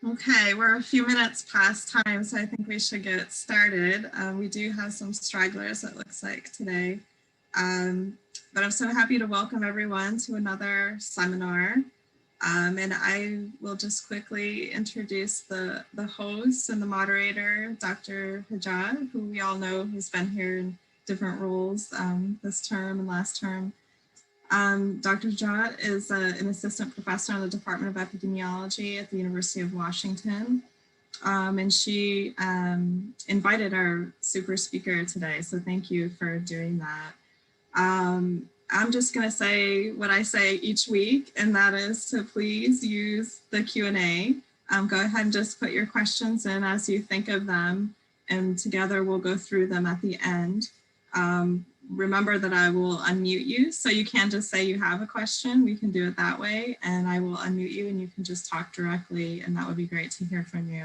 Okay, we're a few minutes past time, so I think we should get started. We do have some stragglers, it looks like, today. But I'm so happy to welcome everyone to another seminar. And I will just quickly introduce the host and the moderator, Dr. Hajat, who we all know has been here in different roles this term and last term. Dr. Jot is an assistant professor in the Department of Epidemiology at the University of Washington. And she invited our super speaker today, so thank you for doing that. I'm just going to say what I say each week, and that is to please use the Q&A. Go ahead and just put your questions in as you think of them, and together we'll go through them at the end. Remember that I will unmute you, so you can just say you have a question. We can do it that way, and I will unmute you and you can just talk directly, and that would be great to hear from you.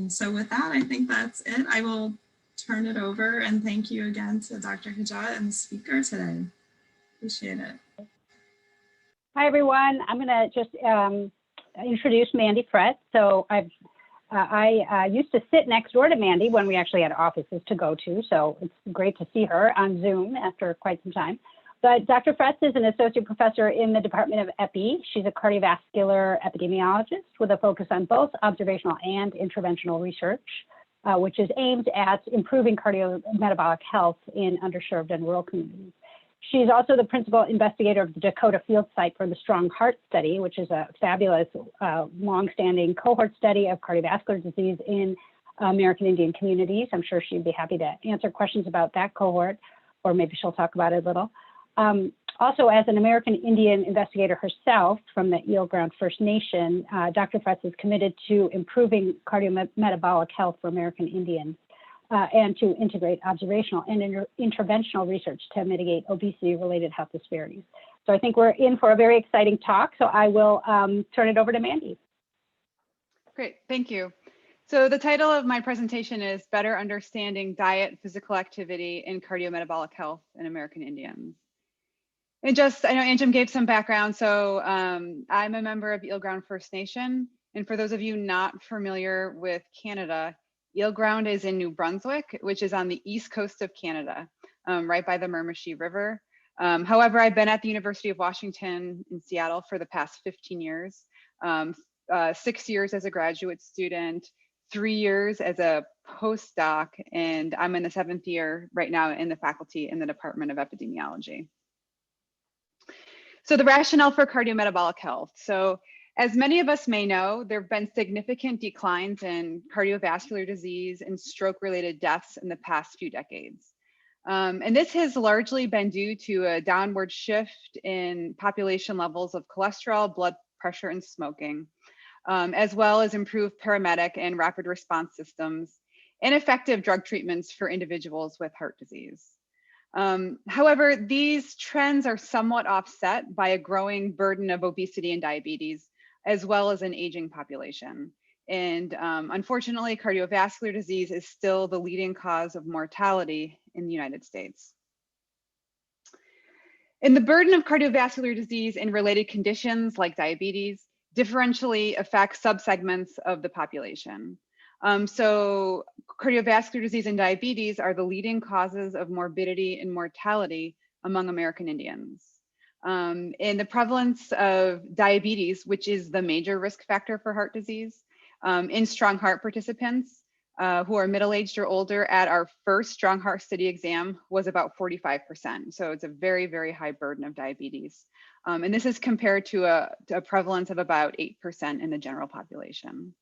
So with that, I think that's it. I will turn it over, and thank you again to Dr. Hajat and the speaker today. Appreciate it. Hi, everyone. I'm going to just introduce Mandy Frett. So I used to sit next door to Mandy when we actually had offices to go to, so it's great to see her on Zoom after quite some time. But Dr. Frett is an associate professor in the Department of Epi. She's a cardiovascular epidemiologist with a focus on both observational and interventional research, which is aimed at improving cardiometabolic health in underserved and rural communities. She's also the principal investigator of the Dakota field site for the Strong Heart Study, which is a fabulous, long-standing cohort study of cardiovascular disease in American Indian communities. I'm sure she'd be happy to answer questions about that cohort, or maybe she'll talk about it a little. Also, as an American Indian investigator herself from the Eel Ground First Nation, Dr. Frett is committed to improving cardiometabolic health for American Indians. And to integrate observational and interventional research to mitigate obesity-related health disparities. So I think we're in for a very exciting talk, so I will turn it over to Mandy. Great, thank you. So the title of my presentation is Better Understanding Diet, Physical Activity, and Cardiometabolic Health in American Indians. And just, I know Anjum gave some background, so I'm a member of Eel Ground First Nation, and for those of you not familiar with Canada, Eel Ground is in New Brunswick, which is on the east coast of Canada, right by the Miramichi River. However, I've been at the University of Washington in Seattle for the past 15 years, 6 years as a graduate student, 3 years as a postdoc, and I'm in the 7th year right now in the faculty in the Department of Epidemiology. So the rationale for cardiometabolic health. So as many of us may know, there have been significant declines in cardiovascular disease and stroke-related deaths in the past few decades. And this has largely been due to a downward shift in population levels of cholesterol, blood pressure, and smoking, as well as improved paramedic and rapid response systems and effective drug treatments for individuals with heart disease. However, these trends are somewhat offset by a growing burden of obesity and diabetes, as well as an aging population. And unfortunately, cardiovascular disease is still the leading cause of mortality in the United States. And the burden of cardiovascular disease and related conditions like diabetes differentially affects subsegments of the population. So cardiovascular disease and diabetes are the leading causes of morbidity and mortality among American Indians. And the prevalence of diabetes, which is the major risk factor for heart disease, in Strong Heart participants who are middle-aged or older at our first Strong Heart Study exam was about 45%. So it's a very, very high burden of diabetes. And this is compared to a prevalence of about 8% in the general population.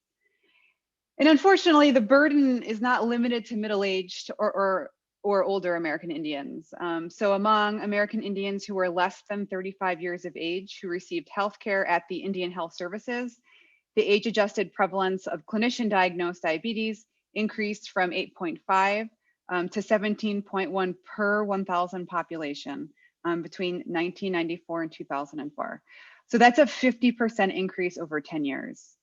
And unfortunately, the burden is not limited to middle-aged or older American Indians. So among American Indians who were less than 35 years of age who received healthcare at the Indian Health Services, the age-adjusted prevalence of clinician-diagnosed diabetes increased from 8.5 to 17.1 per 1,000 population between 1994 and 2004. So that's a 50% increase over 10 years.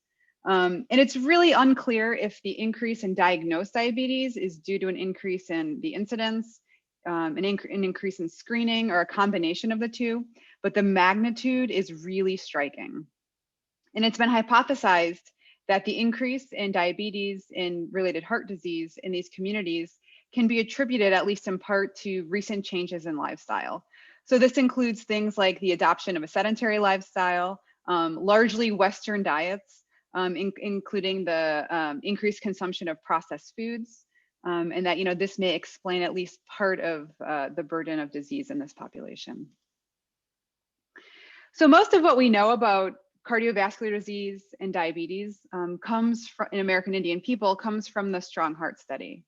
And it's really unclear if the increase in diagnosed diabetes is due to an increase in the incidence, an increase in screening, or a combination of the two, but the magnitude is really striking. And it's been hypothesized that the increase in diabetes and related heart disease in these communities can be attributed, at least in part, to recent changes in lifestyle. So this includes things like the adoption of a sedentary lifestyle, largely Western diets, including the increased consumption of processed foods, and that, this may explain at least part of the burden of disease in this population. So most of what we know about cardiovascular disease and diabetes comes from, in American Indian people, comes from the Strong Heart Study.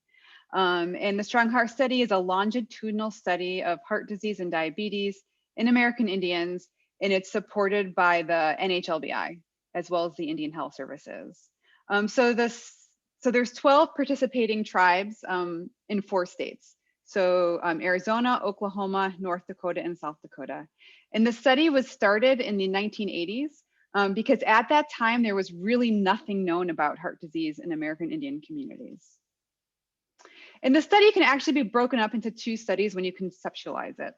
And the Strong Heart Study is a longitudinal study of heart disease and diabetes in American Indians, and it's supported by the NHLBI, as well as the Indian Health Services. So there's 12 participating tribes in 4 states. So Arizona, Oklahoma, North Dakota, and South Dakota. And the study was started in the 1980s because at that time, there was really nothing known about heart disease in American Indian communities. And the study can actually be broken up into 2 studies when you conceptualize it.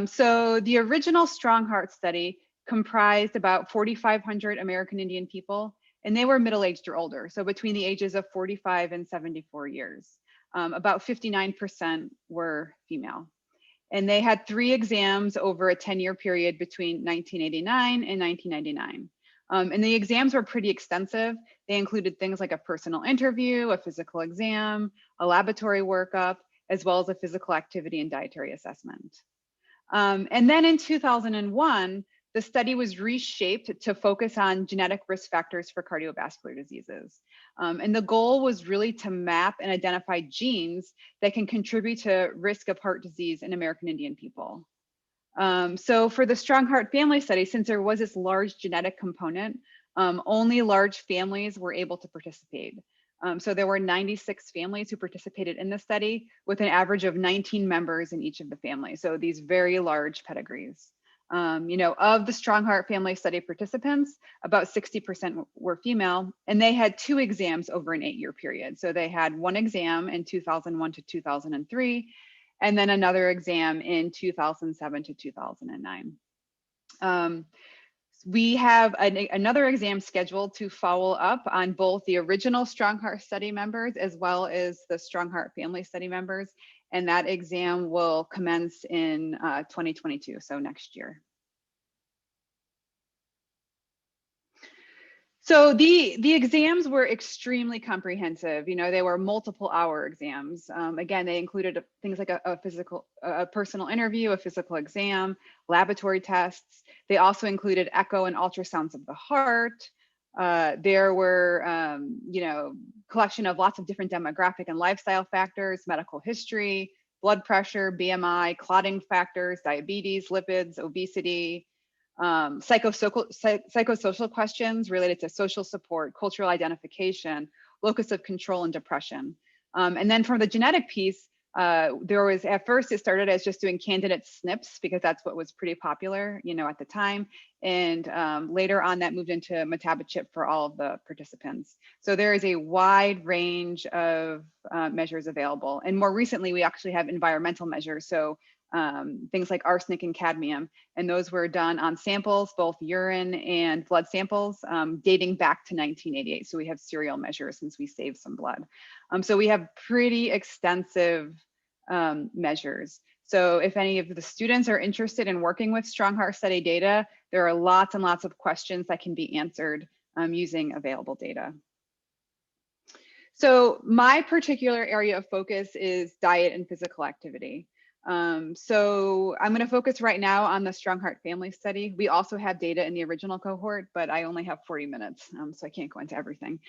So the original Strong Heart Study comprised about 4,500 American Indian people, and they were middle-aged or older, so between the ages of 45 and 74 years. About 59% were female. And they had 3 exams over a 10-year period between 1989 and 1999. And the exams were pretty extensive. They included things like a personal interview, a physical exam, a laboratory workup, as well as a physical activity and dietary assessment. And then in 2001, the study was reshaped to focus on genetic risk factors for cardiovascular diseases. And the goal was really to map and identify genes that can contribute to risk of heart disease in American Indian people. So for the Strong Heart Family Study, since there was this large genetic component, only large families were able to participate. So there were 96 families who participated in the study with an average of 19 members in each of the families. So these very large pedigrees. Of the Strong Heart Family Study participants, about 60% were female, and they had 2 exams over an 8-year period. So they had 1 exam in 2001 to 2003, and then another exam in 2007 to 2009. We have another exam scheduled to follow up on both the original Strong Heart Study members as well as the Strong Heart Family Study members. And that exam will commence in 2022, so next year. So the exams were extremely comprehensive. They were multiple hour exams. Again, they included things like a personal interview, a physical exam, laboratory tests. They also included echo and ultrasounds of the heart. There were, collection of lots of different demographic and lifestyle factors, medical history, blood pressure, BMI, clotting factors, diabetes, lipids, obesity, psychosocial questions related to social support, cultural identification, locus of control, and depression. And then from the genetic piece, there was, at first it started as just doing candidate SNPs because that's what was pretty popular, at the time. And later on that moved into Metabolic for all of the participants. So there is a wide range of measures available. And more recently, we actually have environmental measures. So things like arsenic and cadmium, and those were done on samples, both urine and blood samples, dating back to 1988. So we have serial measures since we saved some blood. So we have pretty extensive measures. So if any of the students are interested in working with Strong Heart Study data, there are lots and lots of questions that can be answered using available data. So my particular area of focus is diet and physical activity. So I'm going to focus right now on the Strong Heart Family Study. We also have data in the original cohort, but I only have 40 minutes, so I can't go into everything.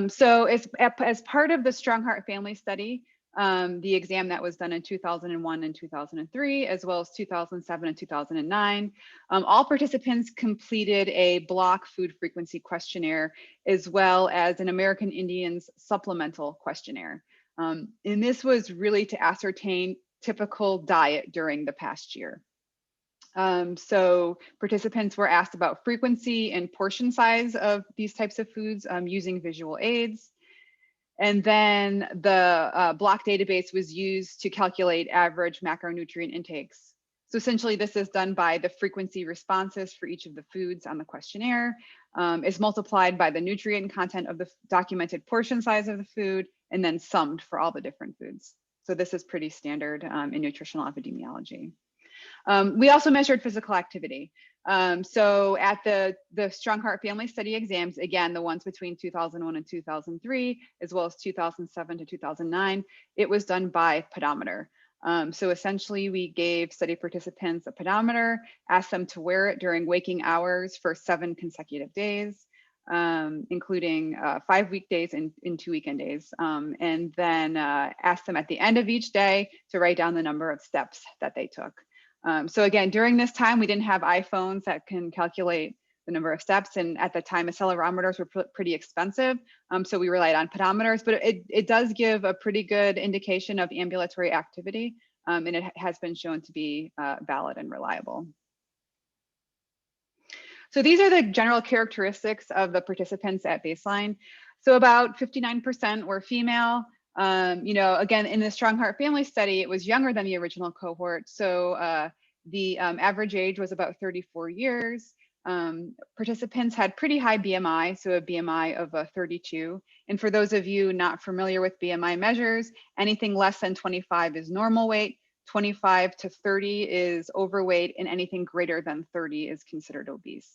So as part of the Strong Heart Family Study, the exam that was done in 2001 and 2003, as well as 2007 and 2009, all participants completed a block food frequency questionnaire, as well as an American Indians supplemental questionnaire. And this was really to ascertain typical diet during the past year. So participants were asked about frequency and portion size of these types of foods using visual aids. And then the block database was used to calculate average macronutrient intakes So essentially this is done by the frequency responses for each of the foods on the questionnaire, is multiplied by the nutrient content of the documented portion size of the food, and then summed for all the different foods. So this is pretty standard in nutritional epidemiology. We also measured physical activity. So at the Strong Heart Family Study exams, again, the ones between 2001 and 2003, as well as 2007 to 2009, it was done by pedometer. So essentially we gave study participants a pedometer, asked them to wear it during waking hours for 7 consecutive days, including 5 weekdays and 2 weekend days. And then asked them at the end of each day to write down the number of steps that they took. So again, during this time, we didn't have iPhones that can calculate the number of steps. And at the time, accelerometers were pretty expensive. So we relied on pedometers, but it does give a pretty good indication of ambulatory activity. And it has been shown to be valid and reliable. So these are the general characteristics of the participants at baseline. So about 59% were female. You know, again, in the Strong Heart Family Study, it was younger than the original cohort. So the average age was about 34 years. Participants had pretty high BMI, so a BMI of 32. And for those of you not familiar with BMI measures, anything less than 25 is normal weight, 25 to 30 is overweight, and anything greater than 30 is considered obese.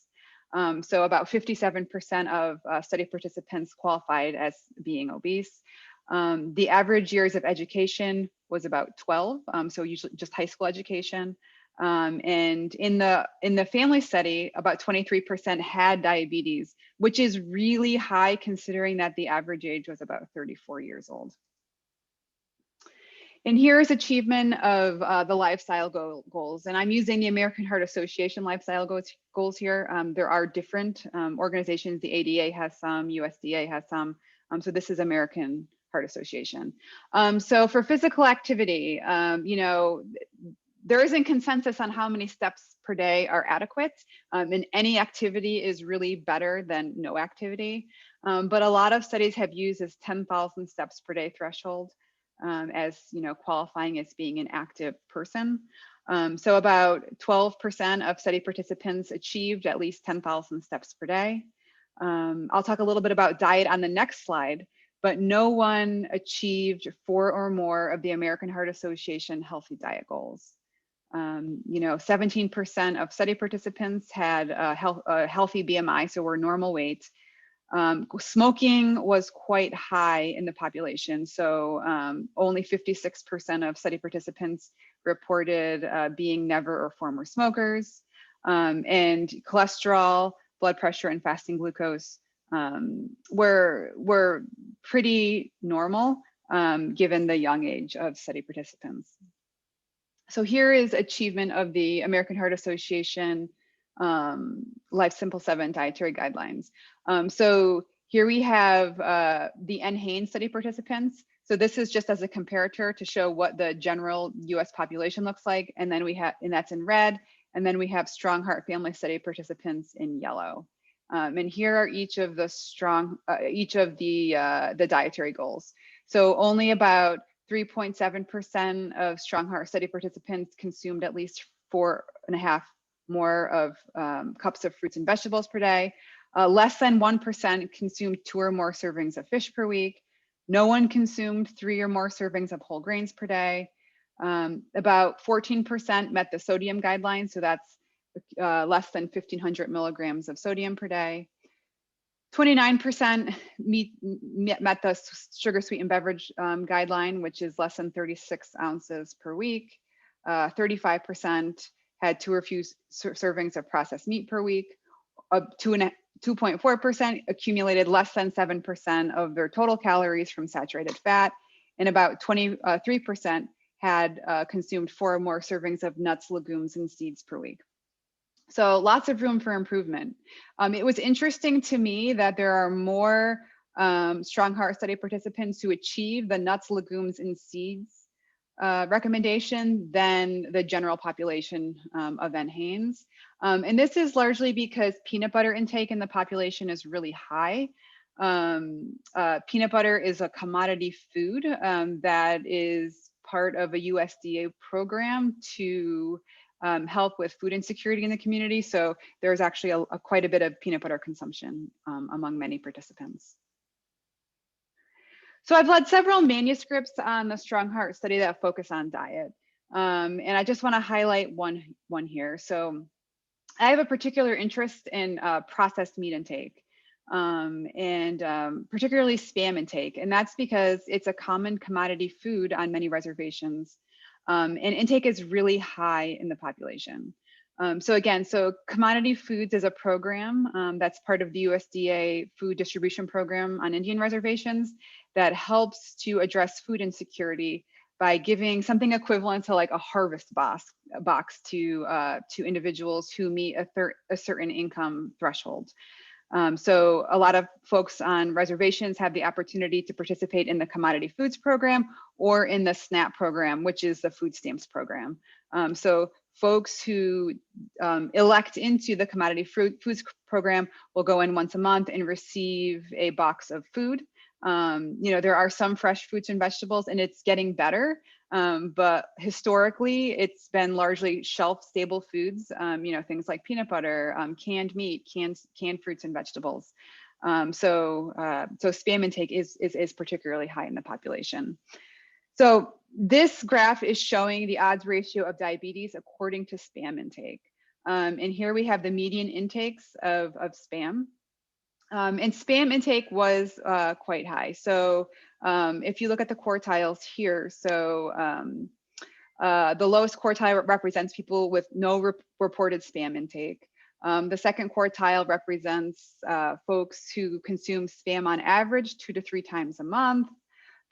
So about 57% of study participants qualified as being obese. The average years of education was about 12, so usually just high school education. And in the family study, about 23% had diabetes, which is really high considering that the average age was about 34 years old. And here's achievement of the lifestyle goals. And I'm using the American Heart Association lifestyle goals here. There are different organizations. The ADA has some, USDA has some. So this is American Heart Association. So for physical activity, you know, there isn't consensus on how many steps per day are adequate, and any activity is really better than no activity. But a lot of studies have used this 10,000 steps per day threshold as, you know, qualifying as being an active person. So about 12% of study participants achieved at least 10,000 steps per day. I'll talk a little bit about diet on the next slide, but no one achieved 4 or more of the American Heart Association healthy diet goals. You know, 17% of study participants had a healthy BMI, so were normal weight. Smoking was quite high in the population, so only 56% of study participants reported being never or former smokers. And cholesterol, blood pressure, and fasting glucose were pretty normal given the young age of study participants. So here is achievement of the American Heart Association Life Simple 7 dietary guidelines. So here we have the NHANES study participants. So this is just as a comparator to show what the general US population looks like. And then we have, and that's in red. And then we have Strong Heart Family Study participants in yellow. And here are each of the the dietary goals. So only about 3.7% of Strong Heart Study participants consumed at least 4.5 more of cups of fruits and vegetables per day. Less than 1% consumed 2 or more servings of fish per week. No one consumed 3 or more servings of whole grains per day. About 14% met the sodium guidelines, so that's less than 1,500 milligrams of sodium per day. 29% met the sugar sweetened beverage guideline, which is less than 36 ounces per week. 35% had 2 or few servings of processed meat per week. 2.4% accumulated less than 7% of their total calories from saturated fat, and about 23% had consumed 4 or more servings of nuts, legumes, and seeds per week. So lots of room for improvement. It was interesting to me that there are more Strong Heart Study participants who achieve the nuts, legumes, and seeds recommendation than the general population of NHANES. And this is largely because peanut butter intake in the population is really high. Peanut butter is a commodity food that is part of a USDA program to help with food insecurity in the community. So there's actually quite a bit of peanut butter consumption among many participants. So I've led several manuscripts on the Strong Heart study that focus on diet. And I just want to highlight one here. So I have a particular interest in processed meat intake and particularly Spam intake. And that's because it's a common commodity food on many reservations. And intake is really high in the population. So Commodity Foods is a program that's part of the USDA food distribution program on Indian reservations that helps to address food insecurity by giving something equivalent to like a harvest box to individuals who meet a certain income threshold. So a lot of folks on reservations have the opportunity to participate in the Commodity Foods program or in the SNAP program, which is the food stamps program. So folks who elect into the Commodity Foods program will go in once a month and receive a box of food. There are some fresh fruits and vegetables, and it's getting better. But historically, it's been largely shelf-stable foods. Things like peanut butter, canned meat, canned fruits and vegetables. So Spam intake is particularly high in the population. So this graph is showing the odds ratio of diabetes according to Spam intake. And here we have the median intakes of Spam. And Spam intake was quite high. So if you look at the quartiles here, so the lowest quartile represents people with no reported Spam intake. The second quartile represents folks who consume Spam on average 2 to 3 times a month.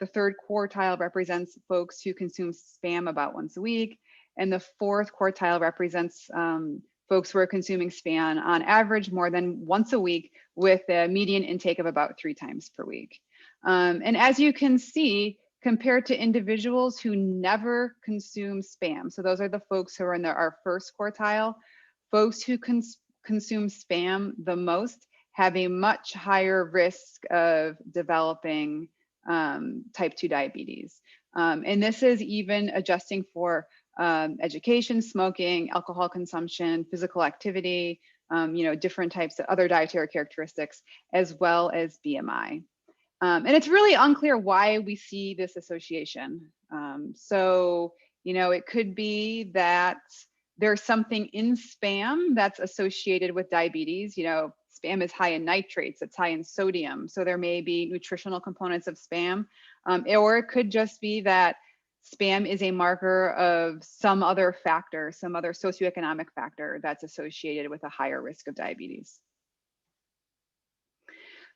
The third quartile represents folks who consume Spam about once a week. And the fourth quartile represents folks who are consuming Spam on average more than once a week with a median intake of about 3 times per week. And as you can see, compared to individuals who never consume Spam, so those are the folks who are in our first quartile, folks who consume Spam the most have a much higher risk of developing type 2 diabetes. And this is even adjusting for education, smoking, alcohol consumption, physical activity, different types of other dietary characteristics, as well as BMI. And it's really unclear why we see this association. It could be that there's something in Spam that's associated with diabetes. Spam is high in nitrates, it's high in sodium. So there may be nutritional components of Spam, or it could just be that Spam is a marker of some other factor, some other socioeconomic factor that's associated with a higher risk of diabetes.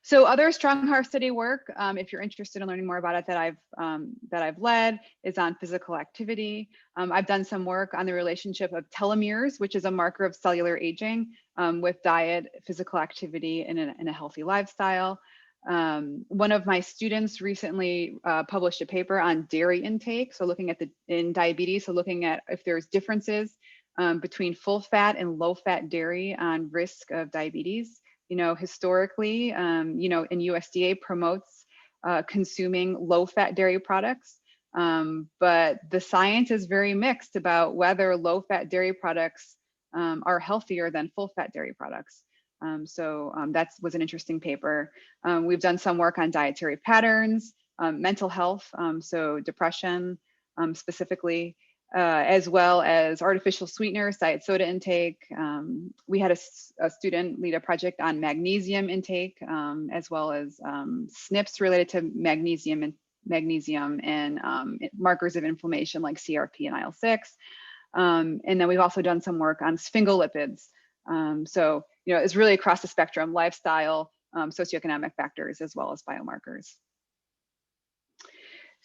So other Strong Heart study work, if you're interested in learning more about it, that I've led, is on physical activity. I've done some work on the relationship of telomeres, which is a marker of cellular aging, with diet, physical activity, and in a healthy lifestyle. One of my students recently published a paper on dairy intake, so looking at in diabetes, so looking at if there's differences between full fat and low fat dairy on risk of diabetes. Historically, and USDA promotes consuming low fat dairy products, but the science is very mixed about whether low fat dairy products are healthier than full fat dairy products. That was an interesting paper. We've done some work on dietary patterns, mental health, so depression specifically, as well as artificial sweeteners, diet soda intake. We had a student lead a project on magnesium intake, as well as SNPs related to magnesium and markers of inflammation like CRP and IL-6. And then we've also done some work on sphingolipids. It's really across the spectrum: lifestyle, socioeconomic factors, as well as biomarkers.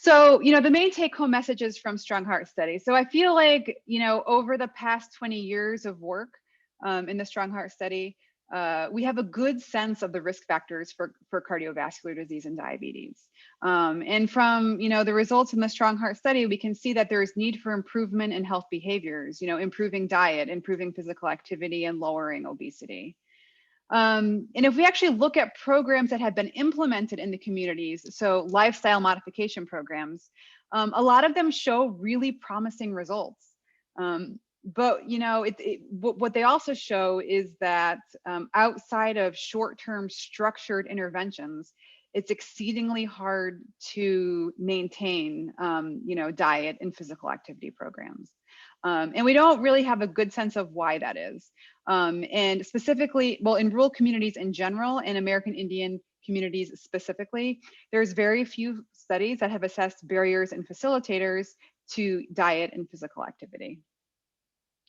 So, the main take-home messages from Strong Heart study. So I feel like, over the past 20 years of work in the Strong Heart study, we have a good sense of the risk factors for cardiovascular disease and diabetes. And from, the results in the Strong Heart study, we can see that there is need for improvement in health behaviors, improving diet, improving physical activity, and lowering obesity. And if we actually look at programs that have been implemented in the communities, so lifestyle modification programs, a lot of them show really promising results. But what they also show is that outside of short-term structured interventions, it's exceedingly hard to maintain, diet and physical activity programs. And we don't really have a good sense of why that is. And specifically, well, in rural communities in general, and American Indian communities specifically, there's very few studies that have assessed barriers and facilitators to diet and physical activity.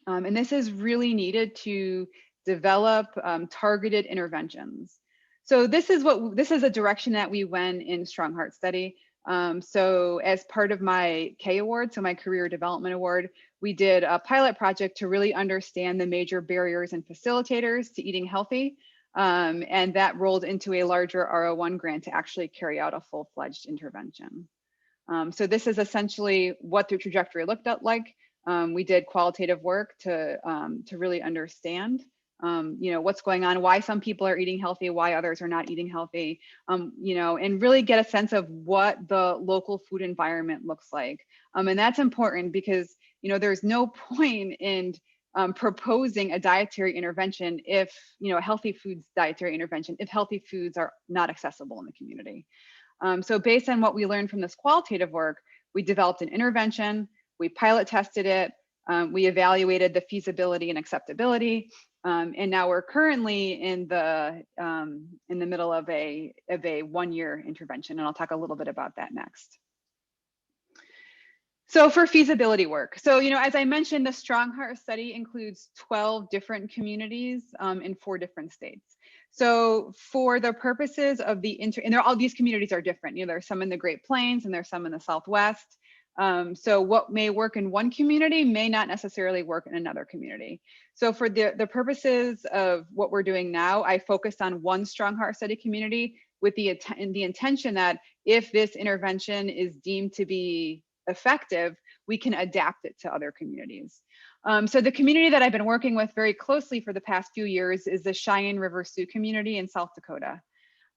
And this is really needed to develop targeted interventions. So this is a direction that we went in Strong Heart Study. So as part of my K Award, so my Career Development Award, we did a pilot project to really understand the major barriers and facilitators to eating healthy. And that rolled into a larger R01 grant to actually carry out a full-fledged intervention. So this is essentially what the trajectory looked like. We did qualitative work to really understand, what's going on, why some people are eating healthy, why others are not eating healthy, and really get a sense of what the local food environment looks like. And that's important because, there's no point in proposing a dietary intervention if, a healthy foods dietary intervention, if healthy foods are not accessible in the community. So based on what we learned from this qualitative work, we developed an intervention. We pilot tested it, we evaluated the feasibility and acceptability, and now we're currently in the middle of a 1-year intervention, and I'll talk a little bit about that next. So for feasibility work, so as I mentioned, the Strong Heart Study includes 12 different communities in 4 different states. So for the purposes of and all these communities are different. There's some in the Great Plains and there's some in the Southwest. So what may work in one community may not necessarily work in another community. So for the purposes of what we're doing now, I focused on one Strong Heart Study community with the intention that if this intervention is deemed to be effective, we can adapt it to other communities. So the community that I've been working with very closely for the past few years is the Cheyenne River Sioux community in South Dakota.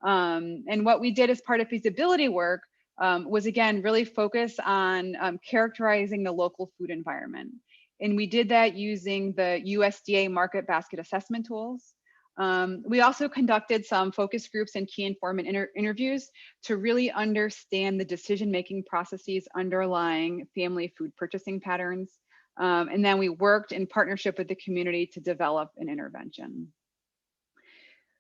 And what we did as part of feasibility work was, again, really focus on characterizing the local food environment. And we did that using the USDA market basket assessment tools. We also conducted some focus groups and key informant interviews to really understand the decision-making processes underlying family food purchasing patterns. And then we worked in partnership with the community to develop an intervention.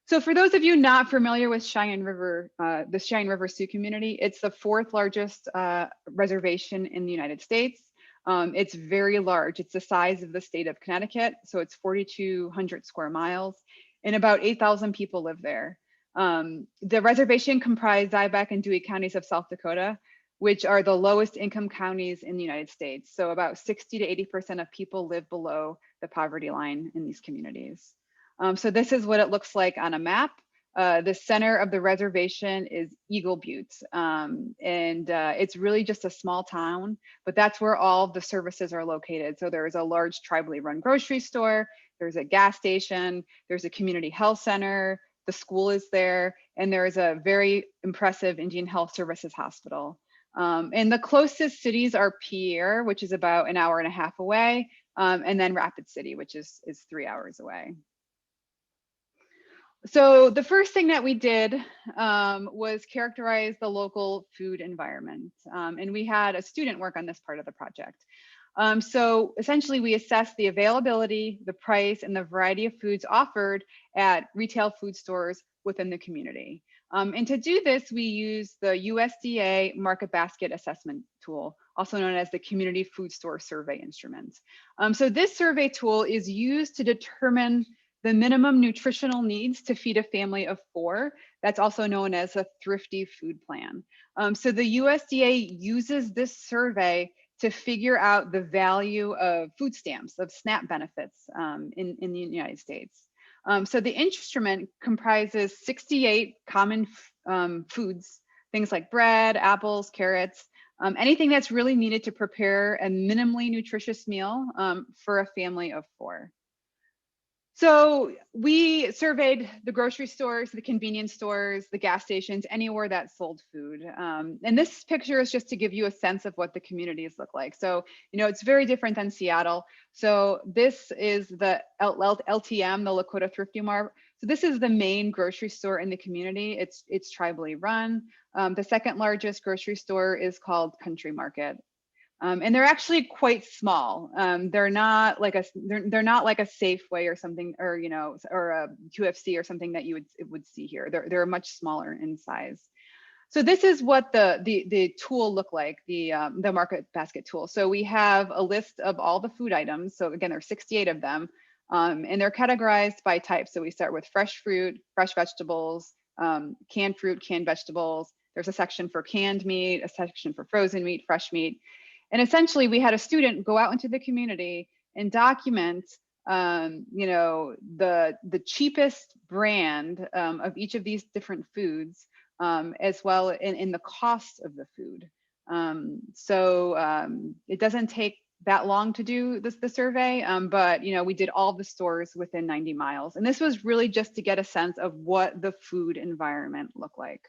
So for those of you not familiar with Cheyenne River, the Cheyenne River Sioux community, it's the 4th largest reservation in the United States. It's very large. It's the size of the state of Connecticut. So it's 4,200 square miles and about 8,000 people live there. The reservation comprised Zibec and Dewey counties of South Dakota, which are the lowest income counties in the United States. So about 60 to 80% of people live below the poverty line in these communities. So this is what it looks like on a map. The center of the reservation is Eagle Butte. It's really just a small town, but that's where all the services are located. So there's a large tribally run grocery store, there's a gas station, there's a community health center, the school is there, and there's a very impressive Indian Health Services hospital. And the closest cities are Pierre, which is about an hour and a half away, and then Rapid City, which is 3 hours away. So the first thing that we did was characterize the local food environment. And we had a student work on this part of the project. So essentially we assessed the availability, the price, and the variety of foods offered at retail food stores within the community. And to do this, we used the USDA Market Basket Assessment Tool, also known as the Community Food Store Survey Instrument. So this survey tool is used to determine the minimum nutritional needs to feed a family of 4. That's also known as a thrifty food plan. So the USDA uses this survey to figure out the value of food stamps, of SNAP benefits in the United States. So the instrument comprises 68 common foods, things like bread, apples, carrots, anything that's really needed to prepare a minimally nutritious meal for a family of 4. So we surveyed the grocery stores, the convenience stores, the gas stations, anywhere that sold food. And this picture is just to give you a sense of what the communities look like. So, you know, it's very different than Seattle. So this is the LTM, the Lakota Thrifty Mart. So this is the main grocery store in the community. It's tribally run. The second largest grocery store is called Country Market. And they're actually quite small. They're not like a Safeway or something, or you know, or a QFC or something that you would see here. They're much smaller in size. So this is what the tool looked like, the market basket tool. So we have a list of all the food items. So again, there's 68 of them, and they're categorized by type. So we start with fresh fruit, fresh vegetables, canned fruit, canned vegetables. There's a section for canned meat, a section for frozen meat, fresh meat. And essentially, we had a student go out into the community and document, you know, the cheapest brand of each of these different foods, as well in the cost of the food. It doesn't take that long to do the survey, but you know, we did all the stores within 90 miles, and this was really just to get a sense of what the food environment looked like.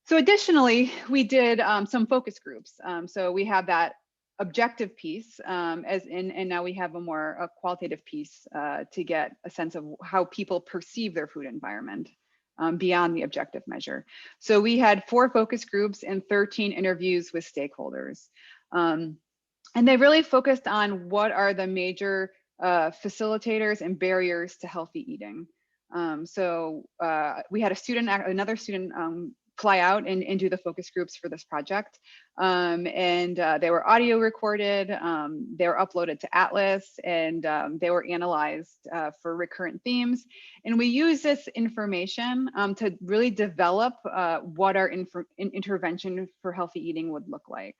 So additionally, we did some focus groups. So we have that objective piece, and now we have a qualitative piece to get a sense of how people perceive their food environment beyond the objective measure. So we had 4 focus groups and 13 interviews with stakeholders. And they really focused on what are the major facilitators and barriers to healthy eating. We had another student fly out and do the focus groups for this project. They were audio recorded, they were uploaded to Atlas, and they were analyzed for recurrent themes. And we use this information to really develop what our intervention for healthy eating would look like.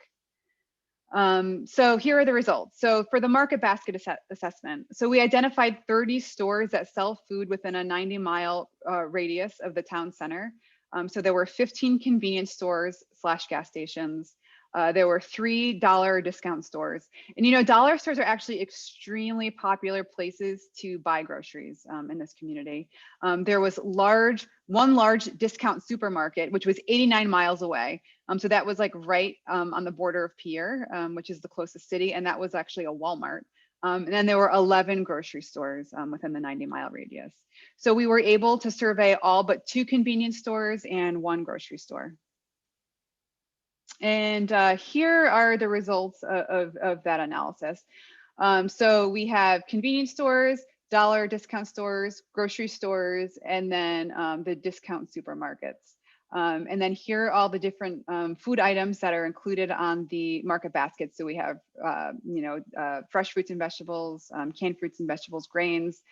So here are the results. So for the market basket assessment, so we identified 30 stores that sell food within a 90-mile radius of the town center. So there were 15 convenience stores / gas stations. There were 3 dollar discount stores. And you know, dollar stores are actually extremely popular places to buy groceries in this community. There was one large discount supermarket, which was 89 miles away. So that was like right on the border of Pierre, which is the closest city. And that was actually a Walmart. And then there were 11 grocery stores within the 90-mile radius. So we were able to survey all but 2 convenience stores and 1 grocery store. And here are the results of that analysis. So we have convenience stores, dollar discount stores, grocery stores, and then the discount supermarkets. And then here are all the different food items that are included on the market basket. So we have, fresh fruits and vegetables, canned fruits and vegetables, grains.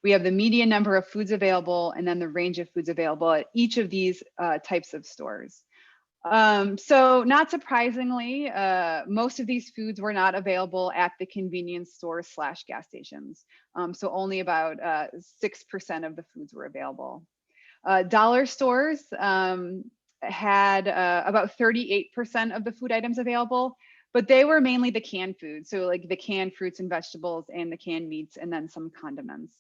We have the median number of foods available, and then the range of foods available at each of these types of stores. So not surprisingly, most of these foods were not available at the convenience stores / gas stations. So only about 6% of the foods were available. Dollar stores had about 38% of the food items available, but they were mainly the canned foods. So like the canned fruits and vegetables and the canned meats, and then some condiments.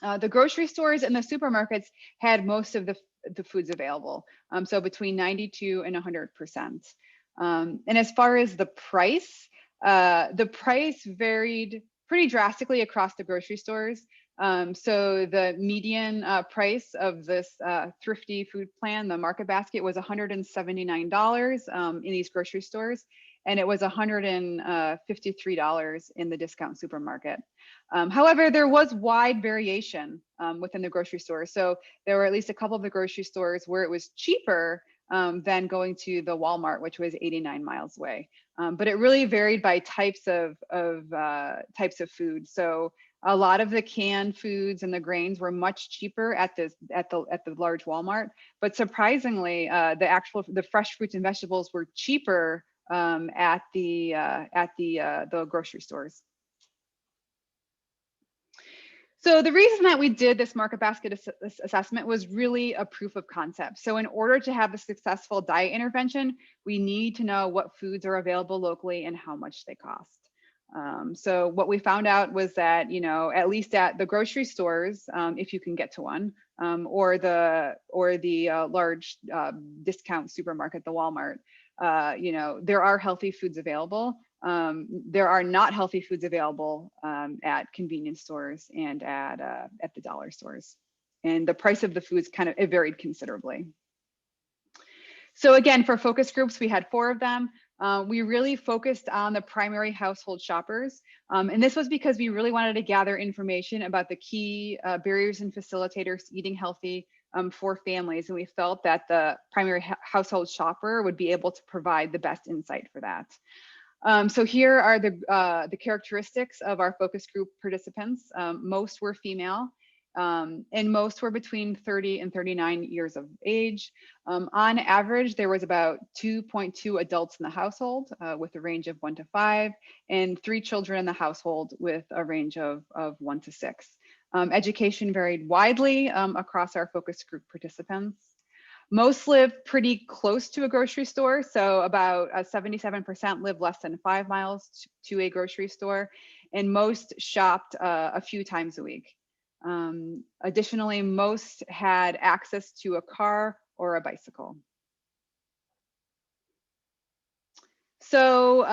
The grocery stores and the supermarkets had most of the foods available. So between 92 and 100%. And as far as the price varied pretty drastically across the grocery stores. So the median price of this thrifty food plan, the market basket, was $179 in these grocery stores, and it was $153 in the discount supermarket. However, there was wide variation within the grocery stores. So there were at least a couple of the grocery stores where it was cheaper than going to the Walmart, which was 89 miles away. But it really varied by types of food. So a lot of the canned foods and the grains were much cheaper at the large Walmart, but surprisingly, the fresh fruits and vegetables were cheaper at the grocery stores. So the reason that we did this market basket assessment was really a proof of concept. So in order to have a successful diet intervention, we need to know what foods are available locally and how much they cost. So what we found out was that, you know, at least at the grocery stores, if you can get to one, or the large discount supermarket, the Walmart, you know, there are healthy foods available. There are not healthy foods available at convenience stores and at the dollar stores. And the price of the foods it varied considerably. So again, for focus groups, we had 4 of them. We really focused on the primary household shoppers. And this was because we really wanted to gather information about the key barriers and facilitators to eating healthy for families. And we felt that the primary household shopper would be able to provide the best insight for that. So here are the characteristics of our focus group participants. Most were female. And most were between 30 and 39 years of age. On average, there was about 2.2 adults in the household with a range of 1 to 5, and 3 children in the household with a range of 1 to 6. Education varied widely across our focus group participants. Most lived pretty close to a grocery store. So about 77% lived less than 5 miles to a grocery store, and most shopped a few times a week. Additionally, most had access to a car or a bicycle. So,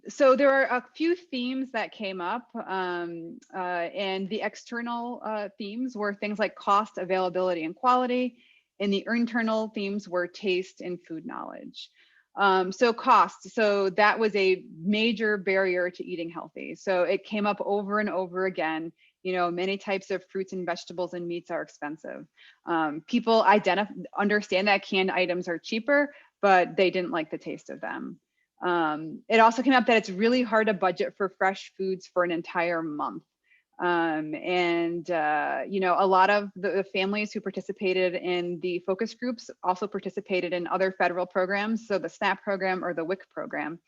so there are a few themes that came up, and the external themes were things like cost, availability, and quality, and the internal themes were taste and food knowledge. So cost, so that was a major barrier to eating healthy. So it came up over and over again. You know, many types of fruits and vegetables and meats are expensive. People understand that canned items are cheaper, but they didn't like the taste of them. It also came up that it's really hard to budget for fresh foods for an entire month. You know, a lot of the families who participated in the focus groups also participated in other federal programs, so the SNAP program or the WIC program.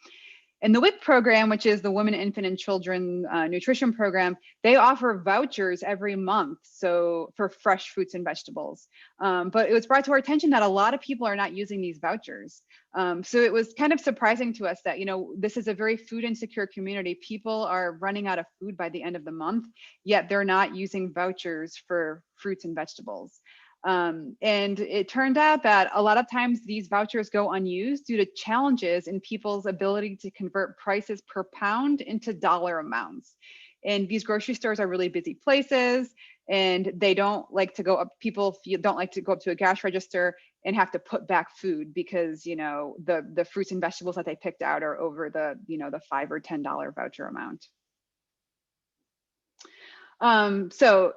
And the WIC program, which is the Women, Infant, and Children Nutrition Program, they offer vouchers every month, so for fresh fruits and vegetables. But it was brought to our attention that a lot of people are not using these vouchers. So it was kind of surprising to us that, you know, this is a very food insecure community. People are running out of food by the end of the month, yet they're not using vouchers for fruits and vegetables. And it turned out that a lot of times these vouchers go unused due to challenges in people's ability to convert prices per pound into dollar amounts. And these grocery stores are really busy places, and they don't like to go up, don't like to go up to a cash register and have to put back food because, you know, the fruits and vegetables that they picked out are over the, you know, the $5 or $10 voucher amount. So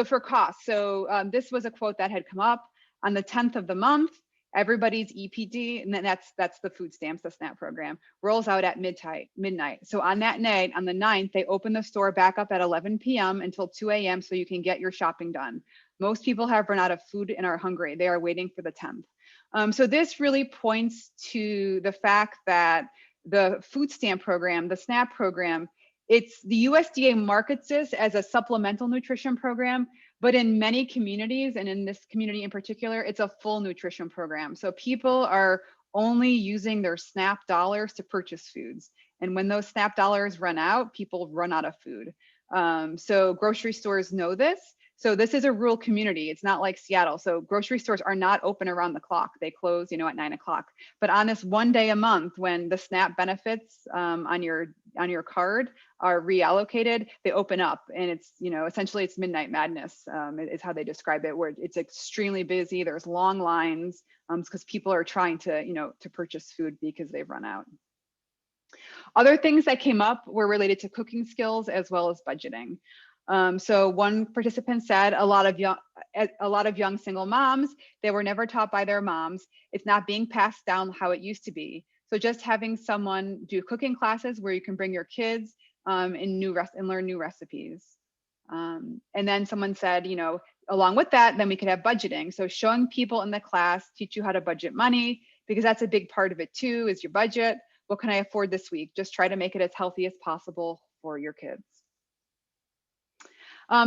for cost, this was a quote that had come up on the 10th of the month. Everybody's EPD, and then that's the food stamps, the SNAP program, rolls out at midnight. So on that night, on the 9th, they open the store back up at 11 p.m. until 2 a.m. so you can get your shopping done. Most people have run out of food and are hungry. They are waiting for the 10th. So this really points to the fact that the food stamp program, the SNAP program, it's the USDA markets this as a supplemental nutrition program, but in many communities, and in this community in particular, it's a full nutrition program. So people are only using their SNAP dollars to purchase foods. And when those SNAP dollars run out, people run out of food. So grocery stores know this. So this is a rural community. It's not like Seattle. So grocery stores are not open around the clock. They close, you know, at 9 o'clock. But on this one day a month, when the SNAP benefits on your card are reallocated, they open up, and it's, you know, essentially it's midnight madness is how they describe it, where it's extremely busy. There's long lines because people are trying to, you know, to purchase food because they've run out. Other things that came up were related to cooking skills as well as budgeting. So one participant said a lot of young single moms, they were never taught by their moms. It's not being passed down how it used to be. So just having someone do cooking classes where you can bring your kids and learn new recipes. And then someone said, you know, along with that, then we could have budgeting. So showing people in the class, teach you how to budget money, because that's a big part of it too, is your budget. What can I afford this week? Just try to make it as healthy as possible for your kids.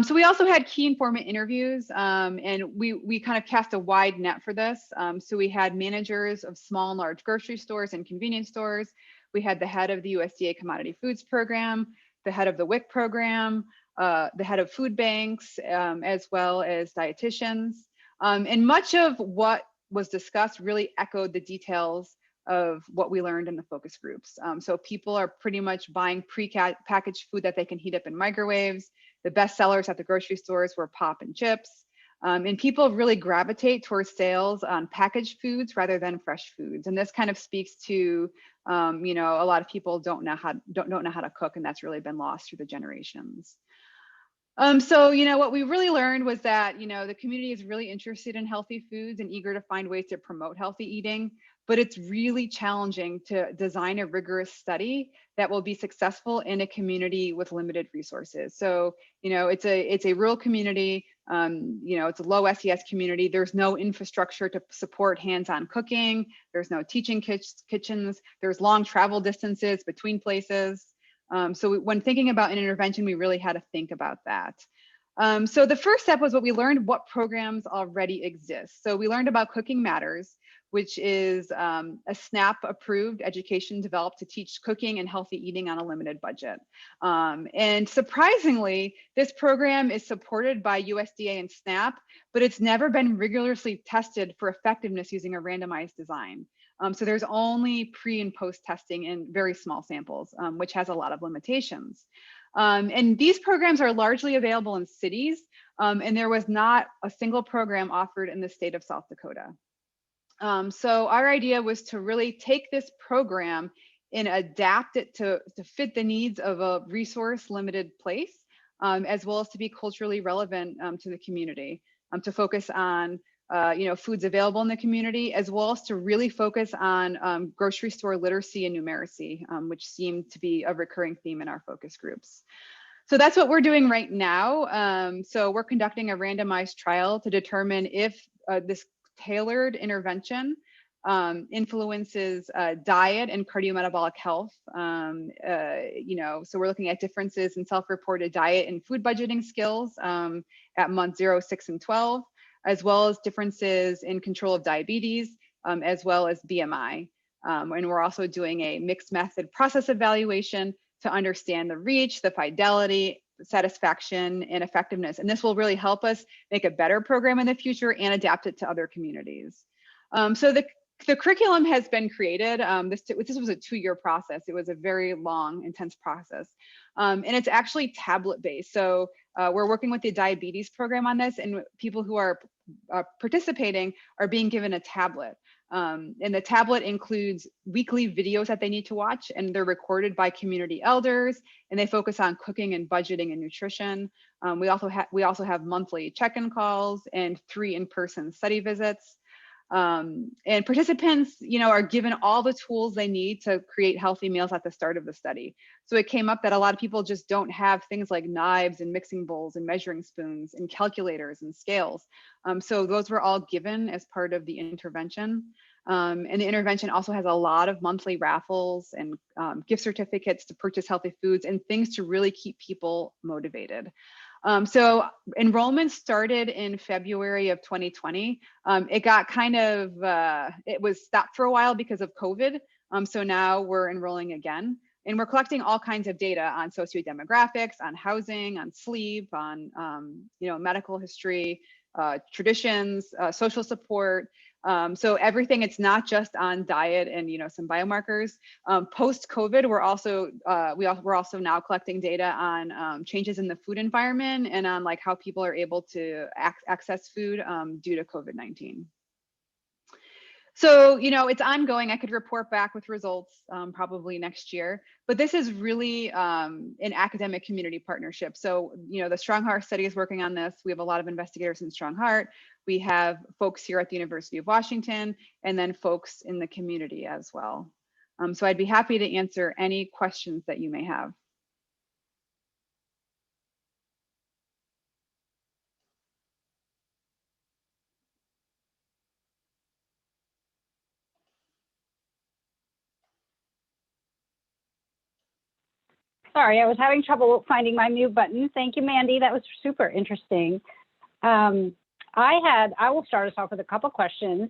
So we also had key informant interviews, and we kind of cast a wide net for this. So we had managers of small and large grocery stores and convenience stores. We had the head of the USDA Commodity Foods Program, the head of the WIC program, the head of food banks, as well as dietitians. And much of what was discussed really echoed the details of what we learned in the focus groups. So people are pretty much buying pre-packaged food that they can heat up in microwaves. The best sellers at the grocery stores were pop and chips. And people really gravitate towards sales on packaged foods rather than fresh foods. And this kind of speaks to, you know, a lot of people don't know how to cook, and that's really been lost through the generations. So, you know, what we really learned was that, you know, the community is really interested in healthy foods and eager to find ways to promote healthy eating, but it's really challenging to design a rigorous study that will be successful in a community with limited resources. So, you know, it's a rural community, you know, it's a low SES community. There's no infrastructure to support hands-on cooking. There's no teaching kitchens. There's long travel distances between places. So when thinking about an intervention, we really had to think about that. So the first step was what we learned, what programs already exist. So we learned about Cooking Matters, which is a SNAP approved education developed to teach cooking and healthy eating on a limited budget. And surprisingly, this program is supported by USDA and SNAP, but it's never been rigorously tested for effectiveness using a randomized design. So there's only pre and post testing in very small samples, which has a lot of limitations. And these programs are largely available in cities, and there was not a single program offered in the state of South Dakota. So our idea was to really take this program and adapt it to fit the needs of a resource limited place, as well as to be culturally relevant to the community, to focus on you know, foods available in the community, as well as to really focus on grocery store literacy and numeracy, which seemed to be a recurring theme in our focus groups. So that's what we're doing right now. So we're conducting a randomized trial to determine if this tailored intervention influences diet and cardiometabolic health. You know, so we're looking at differences in self-reported diet and food budgeting skills at month 0, 6, and 12. As well as differences in control of diabetes, as well as BMI. And we're also doing a mixed method process evaluation to understand the reach, the fidelity, satisfaction, and effectiveness. And this will really help us make a better program in the future and adapt it to other communities. So the curriculum has been created. This was a 2-year process. It was a very long, intense process. And it's actually tablet-based. So we're working with the diabetes program on this, and people who are participating are being given a tablet. And the tablet includes weekly videos that they need to watch, and they're recorded by community elders, and they focus on cooking and budgeting and nutrition. We also have monthly check-in calls and 3 in-person study visits. And participants, you know, are given all the tools they need to create healthy meals at the start of the study. So it came up that a lot of people just don't have things like knives and mixing bowls and measuring spoons and calculators and scales. So those were all given as part of the intervention. And the intervention also has a lot of monthly raffles and gift certificates to purchase healthy foods and things to really keep people motivated. So enrollment started in February of 2020. It got kind of, it was stopped for a while because of COVID. So now we're enrolling again, and we're collecting all kinds of data on sociodemographics, on housing, on sleep, on, you know, medical history, traditions, social support. So everything, it's not just on diet and, you know, some biomarkers. Post-COVID, we're also now collecting data on changes in the food environment and on like how people are able to access food due to COVID-19. So, you know, it's ongoing. I could report back with results probably next year, but this is really an academic community partnership. So, you know, the Strong Heart study is working on this. We have a lot of investigators in Strong Heart. We have folks here at the University of Washington, and then folks in the community as well. So I'd be happy to answer any questions that you may have. Sorry, I was having trouble finding my mute button. Thank you, Mandy. That was super interesting. I will start us off with a couple questions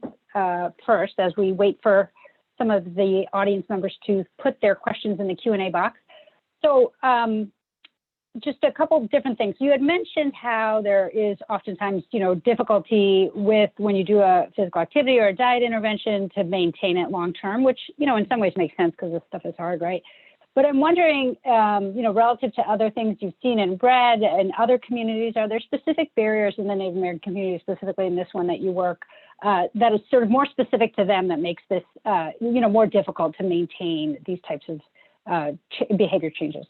first as we wait for some of the audience members to put their questions in the Q&A box. So just a couple of different things. You had mentioned how there is oftentimes, difficulty with when you do a physical activity or a diet intervention to maintain it long term, which, in some ways makes sense because this stuff is hard, right? But I'm wondering, relative to other things you've seen in bread and other communities, are there specific barriers in the Native American community, specifically in this one that you work, that is sort of more specific to them that makes this, more difficult to maintain these types of behavior changes?